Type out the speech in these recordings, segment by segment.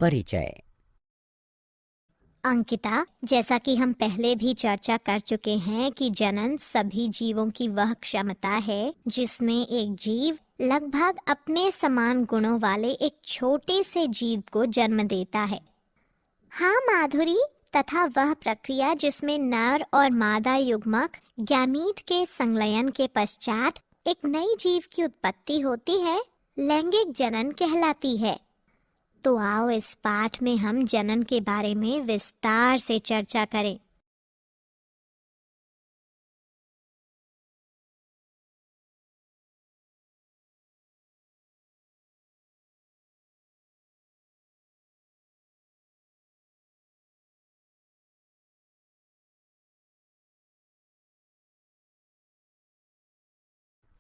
परिचय। अंकिता, जैसा कि हम पहले भी चर्चा कर चुके हैं कि जनन सभी जीवों की वह क्षमता है जिसमें एक जीव लगभग अपने समान गुणों वाले एक छोटे से जीव को जन्म देता है। हाँ माधुरी, तथा वह प्रक्रिया जिसमें नर और मादा युग्मक गैमीट के संलयन के पश्चात एक नई जीव की उत्पत्ति होती है, लैंगिक जनन कहलाती है। तो आओ इस पाठ में हम जनन के बारे में विस्तार से चर्चा करें।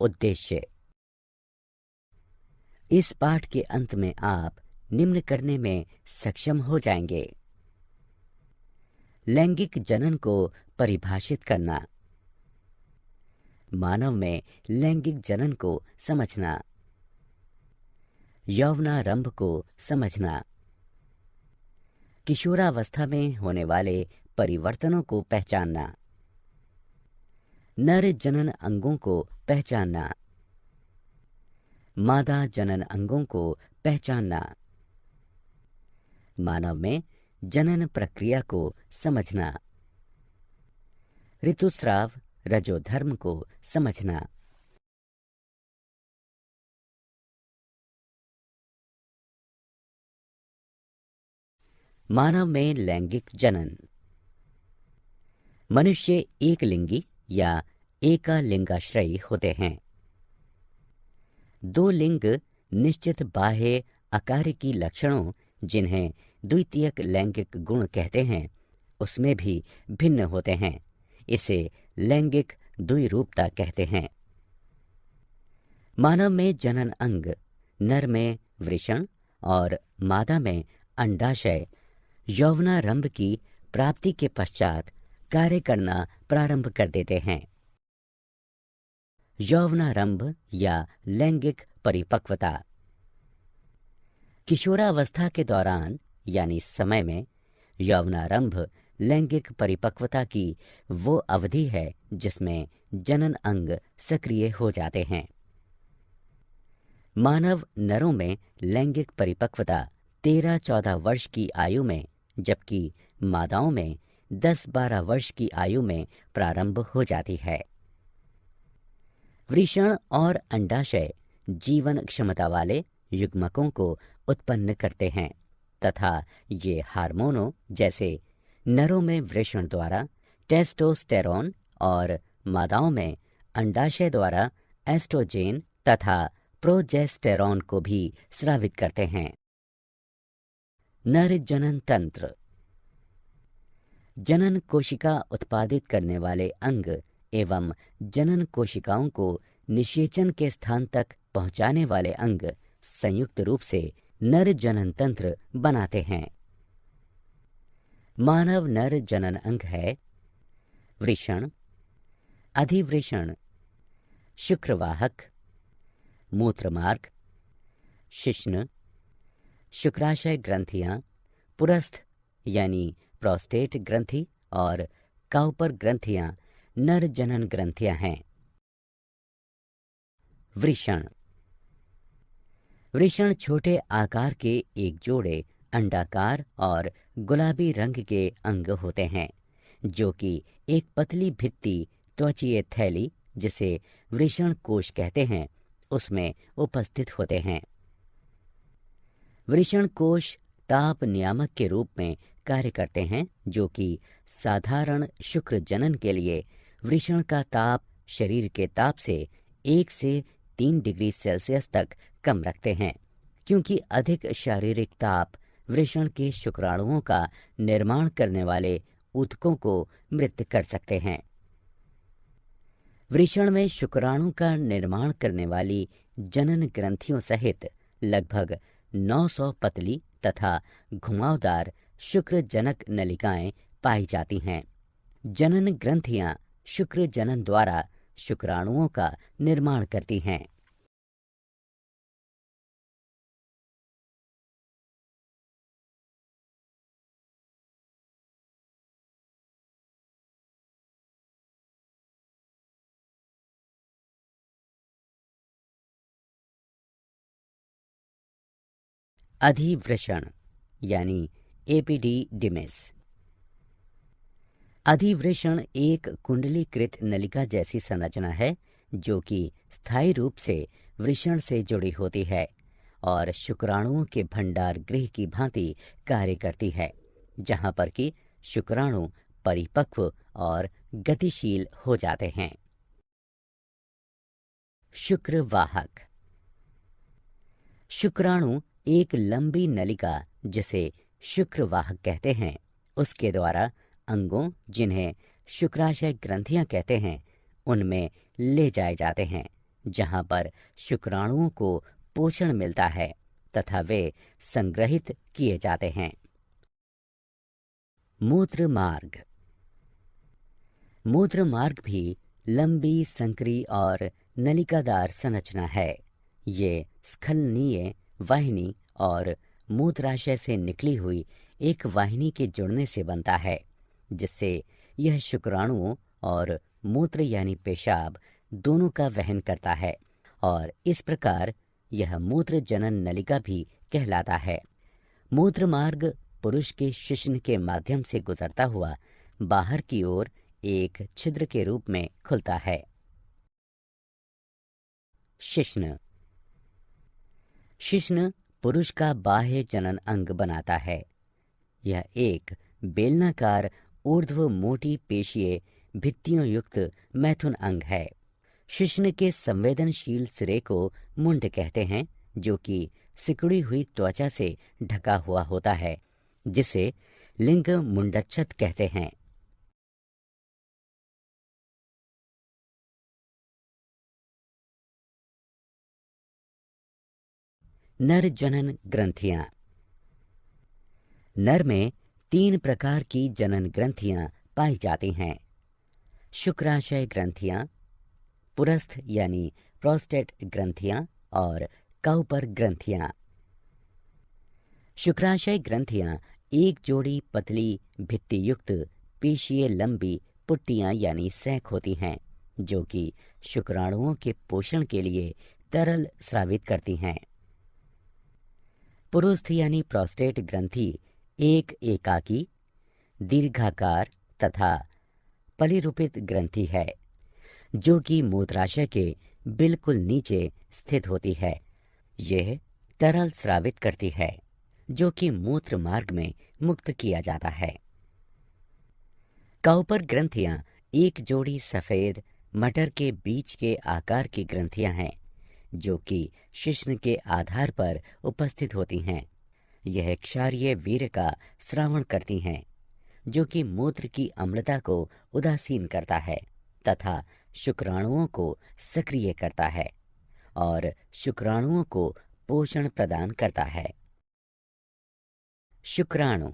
उद्देश्य। इस पाठ के अंत में आप निम्न करने में सक्षम हो जाएंगे: लैंगिक जनन को परिभाषित करना, मानव में लैंगिक जनन को समझना, यौवनारंभ को समझना, किशोरावस्था में होने वाले परिवर्तनों को पहचानना, नर जनन अंगों को पहचानना, मादा जनन अंगों को पहचानना, मानव में जनन प्रक्रिया को समझना, ऋतुस्राव रजोधर्म को समझना। मानव में लैंगिक जनन। मनुष्य एक लिंगी या एकालिंगाश्रयी होते हैं। दो लिंग निश्चित बाह्य आकारिकी लक्षणों, जिन्हें द्वितीयक लैंगिक गुण कहते हैं, उसमें भी भिन्न होते हैं। इसे लैंगिक द्विरूपता कहते हैं। मानव में जनन अंग नर में वृषण और मादा में अंडाशय यौवनारंभ की प्राप्ति के पश्चात कार्य करना प्रारंभ कर देते हैं। यौवनारंभ या लैंगिक परिपक्वता। किशोरावस्था के दौरान यानी समय में यौवनारंभ लैंगिक परिपक्वता की वो अवधि है जिसमें जनन अंग सक्रिय हो जाते हैं। मानव नरों में लैंगिक परिपक्वता 13-14 वर्ष की आयु में, जबकि मादाओं में 10-12 वर्ष की आयु में प्रारंभ हो जाती है। वृषण और अंडाशय जीवन क्षमता वाले युग्मकों को उत्पन्न करते हैं तथा ये हार्मोनों जैसे नरों में वृषण द्वारा टेस्टोस्टेरोन और मादाओं में अंडाशय द्वारा एस्ट्रोजेन तथा प्रोजेस्टेरोन को भी स्रावित करते हैं। नर जनन तंत्र। जनन कोशिका उत्पादित करने वाले अंग एवं जनन कोशिकाओं को निषेचन के स्थान तक पहुंचाने वाले अंग संयुक्त रूप से नर जनन तंत्र बनाते हैं। मानव नर जनन अंग है वृषण, अधिवृषण, शुक्रवाहक, मूत्रमार्ग, शिश्न, शुक्राशय ग्रंथियां, पुरस्थ यानी प्रोस्टेट ग्रंथि और काउपर ग्रंथियां नर जनन ग्रंथियां हैं। वृषण। वृषण छोटे आकार के एक जोड़े अंडाकार और गुलाबी रंग के अंग होते हैं, जो कि एक पतली भित्ति त्वचीय थैली, जिसे वृषण कोश कहते हैं, उसमें उपस्थित होते हैं। वृषण कोश ताप नियामक के रूप में कार्य करते हैं, जो कि साधारण शुक्र जनन के लिए वृषण का ताप शरीर के ताप से 1 से 3 डिग्री सेल्सियस तक कम रखते हैं, क्योंकि अधिक शारीरिक ताप वृषण के शुक्राणुओं का निर्माण करने वाले ऊतकों को मृत कर सकते हैं। वृषण में शुक्राणु का निर्माण करने वाली जनन ग्रंथियों सहित लगभग 900 पतली तथा घुमावदार शुक्र जनक नलिकाएं पाई जाती हैं। जनन ग्रंथियां शुक्र जनन द्वारा शुक्राणुओं का निर्माण करती हैं। अधिवृषण यानी एपिडिडिमिस। अधिवृषण एक कुंडलीकृत नलिका जैसी संरचना है जो कि स्थायी रूप से वृषण से जुड़ी होती है और शुक्राणुओं के भंडार गृह की भांति कार्य करती है, जहां पर कि शुक्राणु परिपक्व और गतिशील हो जाते हैं। शुक्रवाहक। शुक्राणु एक लंबी नलिका जिसे शुक्रवाहक कहते हैं, उसके द्वारा अंगों जिन्हें शुक्राशय ग्रंथियां कहते हैं उनमें ले जाए जाते हैं, जहां पर शुक्राणुओं को पोषण मिलता है तथा वे संग्रहित किए जाते हैं। मूत्र मार्ग। मूत्र मार्ग भी लंबी संकरी और नलिकादार संरचना है। ये स्खलनीय वाहिनी और मूत्राशय से निकली हुई एक वाहिनी के जुड़ने से बनता है, जिससे यह शुक्राणुओं और मूत्र यानी पेशाब दोनों का वहन करता है और इस प्रकार यह मूत्र जनन नलिका भी कहलाता है। मूत्र मार्ग पुरुष के शिश्न के माध्यम से गुजरता हुआ बाहर की ओर एक छिद्र के रूप में खुलता है। शिश्न। शिश्न पुरुष का बाह्य जनन अंग बनाता है। यह एक बेलनाकार ऊर्ध्व मोटी पेशीय भित्तियों युक्त मैथुन अंग है। शिश्न के संवेदनशील सिरे को मुंड कहते हैं, जो कि सिकुड़ी हुई त्वचा से ढका हुआ होता है, जिसे लिंग मुंडच्छत कहते हैं। नर जनन ग्रंथियां। नर में 3 प्रकार की जनन ग्रंथियां पाई जाती हैं। शुक्राशय ग्रंथियां, पुरस्थ यानी प्रोस्टेट ग्रंथियां और काउपर ग्रंथियां। शुक्राशय ग्रंथियां एक जोड़ी पतली भित्ति युक्त पेशीय लंबी पुट्टियां यानी सैक होती हैं, जो कि शुक्राणुओं के पोषण के लिए तरल स्रावित करती हैं। पुरुस्थ यानी प्रोस्टेट ग्रंथि एक एकाकी दीर्घाकार तथा पलिरूपित ग्रंथि है, जो कि मूत्राशय के बिल्कुल नीचे स्थित होती है। यह तरल स्रावित करती है, जो कि मूत्र मार्ग में मुक्त किया जाता है। काउपर ग्रंथियां एक जोड़ी सफेद मटर के बीज के आकार की ग्रंथियां हैं, जो कि शिश्न के आधार पर उपस्थित होती हैं। यह क्षारीय वीर्य का स्रावण करती हैं, जो कि मूत्र की अम्लता को उदासीन करता है तथा शुक्राणुओं को सक्रिय करता है और शुक्राणुओं को पोषण प्रदान करता है। शुक्राणु।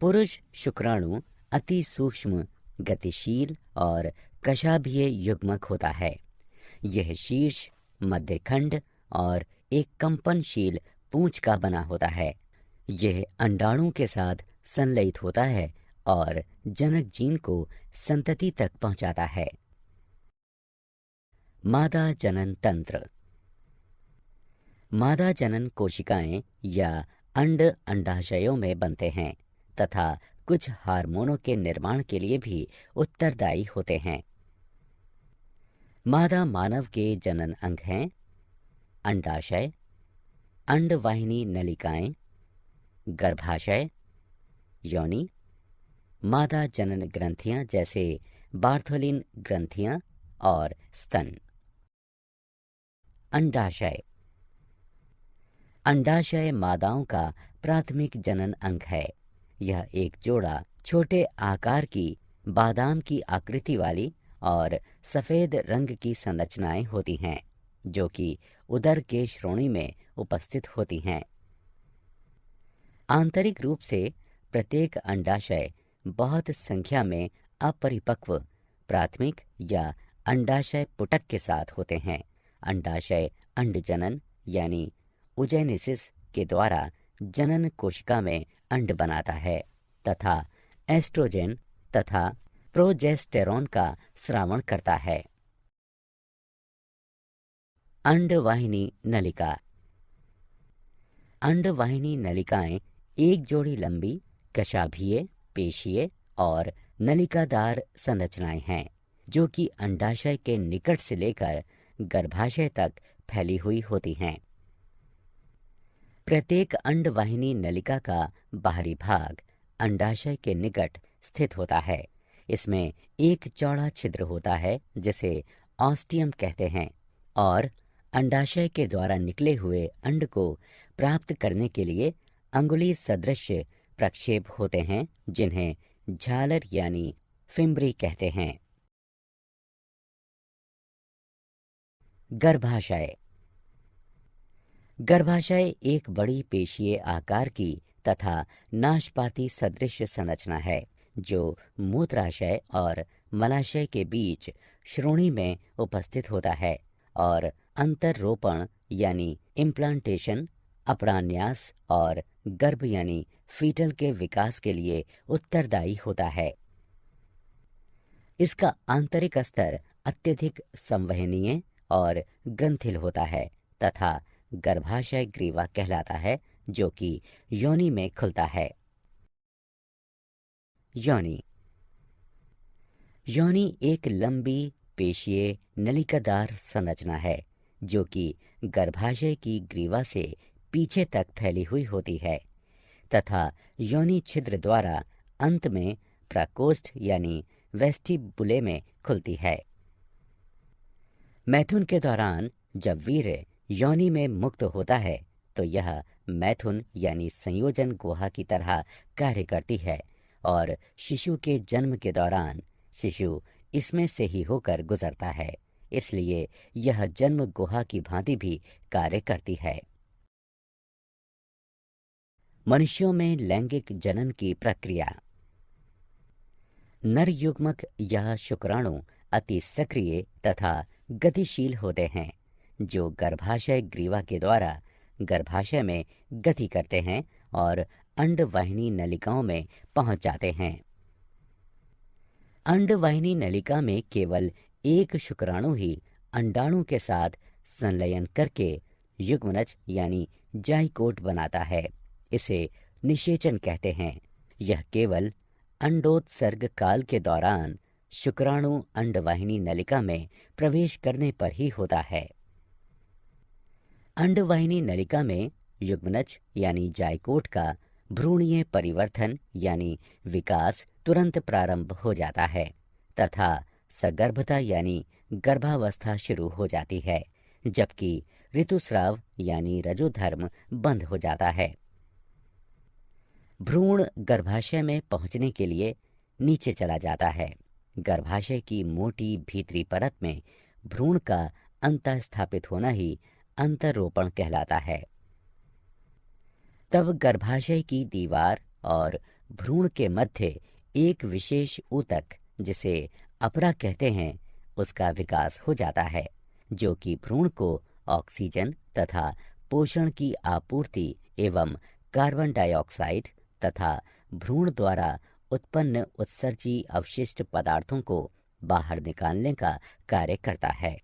पुरुष शुक्राणु अति सूक्ष्म, गतिशील और कशाभीय युग्मक होता है। यह शीर्ष, मध्यखंड और एक कंपनशील पूंछ का बना होता है। यह अंडाणु के साथ संलयित होता है और जनक जीन को संतति तक पहुंचाता है। मादा जनन तंत्र। मादा जनन कोशिकाएं या अंड अंडाशयों में बनते हैं तथा कुछ हार्मोनों के निर्माण के लिए भी उत्तरदायी होते हैं। मादा मानव के जनन अंग हैं अंडाशय, अंडवाहिनी नलिकाएं, गर्भाशय, योनि, मादा जनन ग्रंथियां जैसे बार्थोलिन ग्रंथियां और स्तन। अंडाशय। अंडाशय मादाओं का प्राथमिक जनन अंग है। यह एक जोड़ा छोटे आकार की बादाम की आकृति वाली और सफेद रंग की संरचनाएं होती हैं, जो कि उदर के श्रोणि में उपस्थित होती हैं। आंतरिक रूप से प्रत्येक अंडाशय बहुत संख्या में अपरिपक्व प्राथमिक या अंडाशय पुटक के साथ होते हैं। अंडाशय अंडजनन यानी उजेनेसिस के द्वारा जनन कोशिका में अंड बनाता है तथा एस्ट्रोजन तथा प्रोजेस्टेरॉन का स्रावण करता है। अंडवाहिनी नलिका। अंडवाहिनी नलिकाएं एक जोड़ी लंबी कशाभीय, पेशीय और नलिकादार संरचनाएं हैं जो कि अंडाशय के निकट से लेकर गर्भाशय तक फैली हुई होती हैं। प्रत्येक अंडवाहिनी नलिका का बाहरी भाग अंडाशय के निकट स्थित होता है। इसमें एक चौड़ा छिद्र होता है जिसे ऑस्टियम कहते हैं और अंडाशय के द्वारा निकले हुए अंड को प्राप्त करने के लिए अंगुली सदृश प्रक्षेप होते हैं जिन्हें झालर यानी फिम्बरी कहते हैं। गर्भाशय। गर्भाशय एक बड़ी पेशीय आकार की तथा नाशपाती सदृश संरचना है जो मूत्राशय और मलाशय के बीच श्रोणि में उपस्थित होता है और अंतररोपण यानी इम्प्लांटेशन, अपरान्यास और गर्भ यानी फीटल के विकास के लिए उत्तरदायी होता है। इसका आंतरिक स्तर अत्यधिक संवहनीय और ग्रंथिल होता है तथा गर्भाशय ग्रीवा कहलाता है जो कि योनि में खुलता है। योनि। योनि एक लंबी पेशीय नलिकादार संरचना है जो कि गर्भाशय की ग्रीवा से पीछे तक फैली हुई होती है तथा योनि छिद्र द्वारा अंत में प्रकोष्ठ यानी वेस्टिबुले में खुलती है। मैथुन के दौरान जब वीर्य योनि में मुक्त होता है तो यह मैथुन यानी संयोजन गुहा की तरह कार्य करती है और शिशु के जन्म के दौरान शिशु इसमें से ही होकर गुजरता है, इसलिए यह जन्म गुहा की भांति भी कार्य करती है। मनुष्यों में लैंगिक जनन की प्रक्रिया। नर युग्मक या शुक्राणु अति सक्रिय तथा गतिशील होते हैं जो गर्भाशय ग्रीवा के द्वारा गर्भाशय में गति करते हैं और अंडवाहिनी नलिकाओं में पहुंच जाते हैं। अंडवाहिनी नलिका में केवल एक शुक्राणु ही अंडाणु के साथ संलयन करके युग्मनज यानी जाइकोट बनाता है। इसे निषेचन कहते हैं। यह केवल अंडोत्सर्ग काल के दौरान शुक्राणु अंडवाहिनी नलिका में प्रवेश करने पर ही होता है। अंडवाहिनी नलिका में युग्मनज यानी जाइकोट का भ्रूणीय परिवर्तन यानी विकास तुरंत प्रारंभ हो जाता है तथा सगर्भता यानी गर्भावस्था शुरू हो जाती है, जबकि ऋतुस्राव यानी रजोधर्म बंद हो जाता है। भ्रूण गर्भाशय में पहुंचने के लिए नीचे चला जाता है। गर्भाशय की मोटी भीतरी परत में भ्रूण का अंतः स्थापित होना ही अंतरोपण कहलाता है। तब गर्भाशय की दीवार और भ्रूण के मध्य एक विशेष ऊतक जिसे अपरा कहते हैं उसका विकास हो जाता है जो कि भ्रूण को ऑक्सीजन तथा पोषण की आपूर्ति एवं कार्बन डाइऑक्साइड तथा भ्रूण द्वारा उत्पन्न उत्सर्जी अवशिष्ट पदार्थों को बाहर निकालने का कार्य करता है।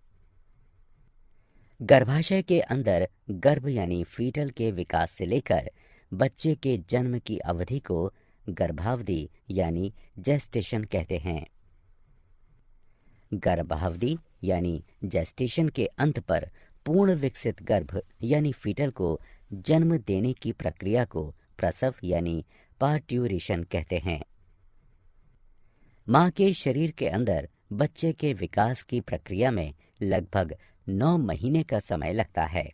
गर्भाशय के अंदर गर्भ यानी फीटल के विकास से लेकर बच्चे के जन्म की अवधि को गर्भावधि यानी जेस्टेशन कहते हैं। गर्भावधि यानी जेस्टेशन के अंत पर पूर्ण विकसित गर्भ यानी फीटल को जन्म देने की प्रक्रिया को प्रसव यानी पार्ट्यूरेशन कहते हैं। मां के शरीर के अंदर बच्चे के विकास की प्रक्रिया में लगभग 9 महीने का समय लगता है।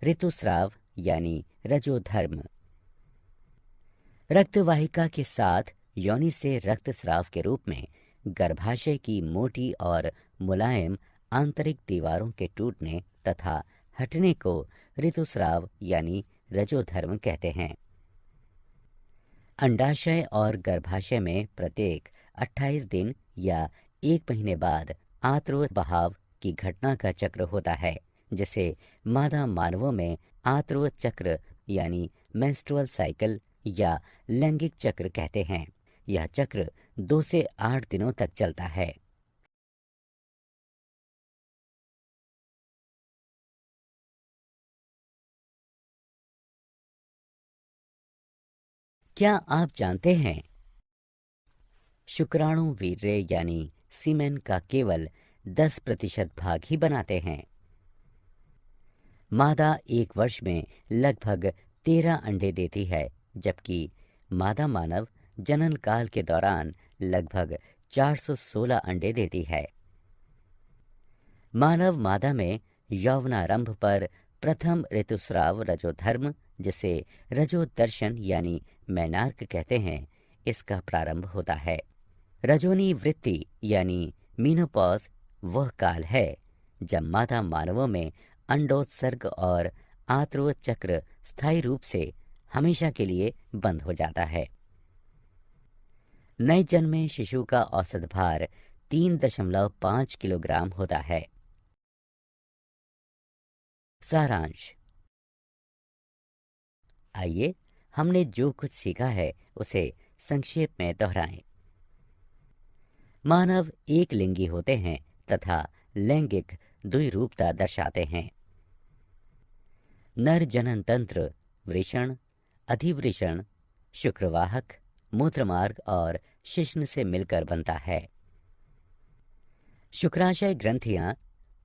ऋतुस्राव यानी रजोधर्म। रक्तवाहिका के साथ योनि से रक्तस्राव के रूप में गर्भाशय की मोटी और मुलायम आंतरिक दीवारों के टूटने तथा हटने को ऋतुस्राव यानी रजोधर्म कहते हैं। अंडाशय और गर्भाशय में प्रत्येक 28 दिन या 1 महीने बाद आत्व बहाव की घटना का चक्र होता है, जिसे मादा मानवों में आत्व चक्र यानी मेंस्ट्रुअल साइकिल या लैंगिक चक्र कहते हैं। यह चक्र 2 से 8 दिनों तक चलता है। क्या आप जानते हैं शुक्राणु वीर्य यानी सीमेन का केवल 10% भाग ही बनाते हैं। मादा एक वर्ष में लगभग 13 अंडे देती है, जबकि मादा मानव जनन काल के दौरान लगभग 416 अंडे देती है। मानव मादा में यौवनारंभ पर प्रथम ऋतुस्राव रजोधर्म, जिसे रजोदर्शन यानी मैनार्क कहते हैं, इसका प्रारंभ होता है। रजोनी वृत्ति यानी मीनोपॉज वह काल है जब मादा मानवों में अंडोत्सर्ग और आत्व चक्र स्थायी रूप से हमेशा के लिए बंद हो जाता है। नए जन्मे शिशु का औसत भार 3.5 किलोग्राम होता है। सारांश। आइए हमने जो कुछ सीखा है उसे संक्षेप में दोहराएं। मानव एक लिंगी होते हैं तथा लैंगिक द्विरूपता दर्शाते हैं। नर जनन तंत्र वृषण, अधिवृषण, शुक्रवाहक, मूत्रमार्ग और शिश्न से मिलकर बनता है। शुक्राशय ग्रंथियां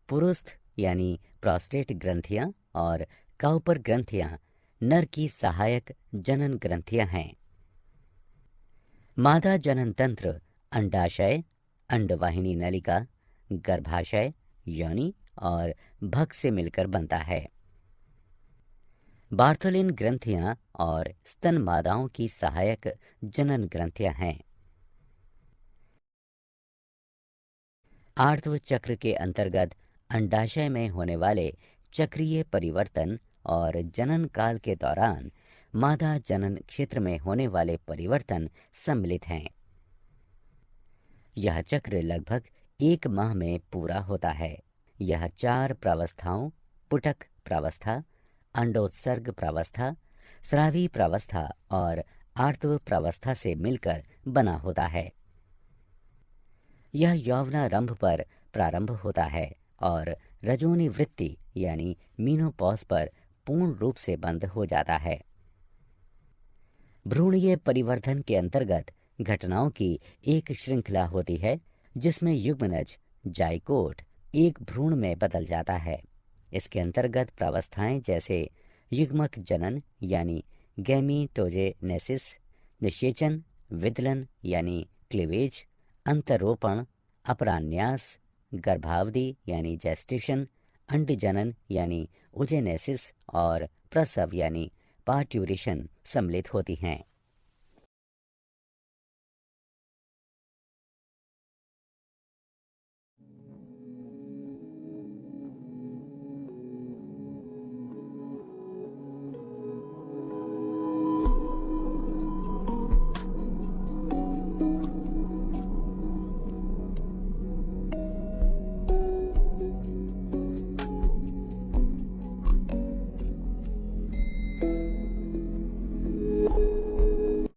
पुरुस्थ यानी प्रोस्टेट ग्रंथियां और काउपर ग्रंथियां नर की सहायक जनन ग्रंथियां हैं। मादा जनन तंत्र अंडाशय, अंडवाहिनी नलिका, गर्भाशय, योनि और भग से मिलकर बनता है। बार्थोलिन ग्रंथियां और स्तन मादाओं की सहायक जनन ग्रंथियां हैं। आर्तव चक्र के अंतर्गत अंडाशय में होने वाले चक्रीय परिवर्तन और जनन काल के दौरान मादा जनन क्षेत्र में होने वाले परिवर्तन सम्मिलित हैं। यह चक्र लगभग 1 माह में पूरा होता है। यह 4 प्रावस्थाओं पुटक प्रावस्था, अंडोत्सर्ग प्रावस्था, स्रावी प्रावस्था और आर्तव प्रावस्था से मिलकर बना होता है। यह यौवनारंभ पर प्रारंभ होता है और रजोनी वृत्ति यानी मीनोपॉज पर पूर्ण रूप से बंद हो जाता है। भ्रूणीय परिवर्धन के अंतर्गत घटनाओं की एक श्रृंखला होती है, जिसमें युग्मनज जाइकोट एक भ्रूण में बदल जाता है। इसके अंतर्गत प्रावस्थाएं जैसे युग्मक जनन यानी गैमीटोजेनेसिस, निषेचन, विदलन यानी क्लीवेज, अंतरोपण, अपरान्यास, गर्भावधि यानी जेस्टेशन, अंडजनन यानी ओजेनेसिस और प्रसव यानी पार्ट्यूरेशन सम्मिलित होती हैं।